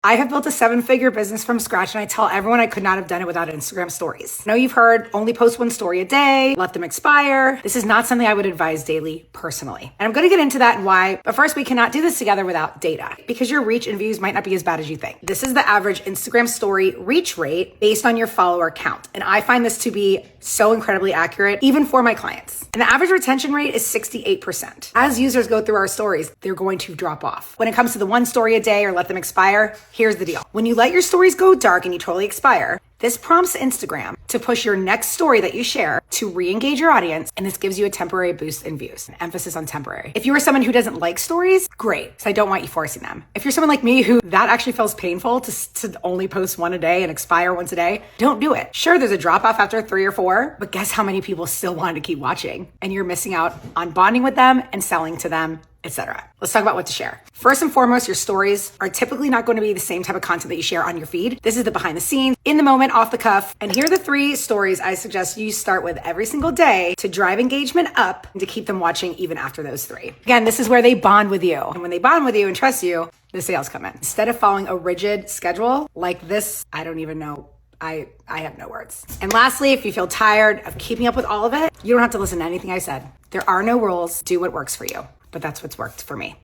I have built a 7-figure business from scratch, and I tell everyone I could not have done it without Instagram stories. I know you've heard only post 1 story a day, let them expire. This is not something I would advise daily personally. And I'm going to get into that and why, but first we cannot do this together without data because your reach and views might not be as bad as you think. This is the average Instagram story reach rate based on your follower count. And I find this to be so incredibly accurate, even for my clients. And the average retention rate is 68%. As users go through our stories, they're going to drop off. When it comes to the 1 story a day or let them expire, here's the deal. When you let your stories go dark and you totally expire, this prompts Instagram to push your next story that you share to re-engage your audience, and this gives you a temporary boost in views. An emphasis on temporary. If you are someone who doesn't like stories, great, because I don't want you forcing them. If you're someone like me who that actually feels painful to only post 1 a day and expire once a day, don't do it. Sure, there's a drop off after 3 or 4, but guess how many people still want to keep watching? And you're missing out on bonding with them and selling to them, etc. Let's talk about what to share. First and foremost, your stories are typically not going to be the same type of content that you share on your feed. This is the behind the scenes, in the moment, off the cuff. And here are the 3 stories I suggest you start with every single day to drive engagement up and to keep them watching even after those 3. Again, this is where they bond with you. And when they bond with you and trust you, the sales come in. Instead of following a rigid schedule like this, I don't even know. I have no words. And lastly, if you feel tired of keeping up with all of it, you don't have to listen to anything I said. There are no rules. Do what works for you. But that's what's worked for me.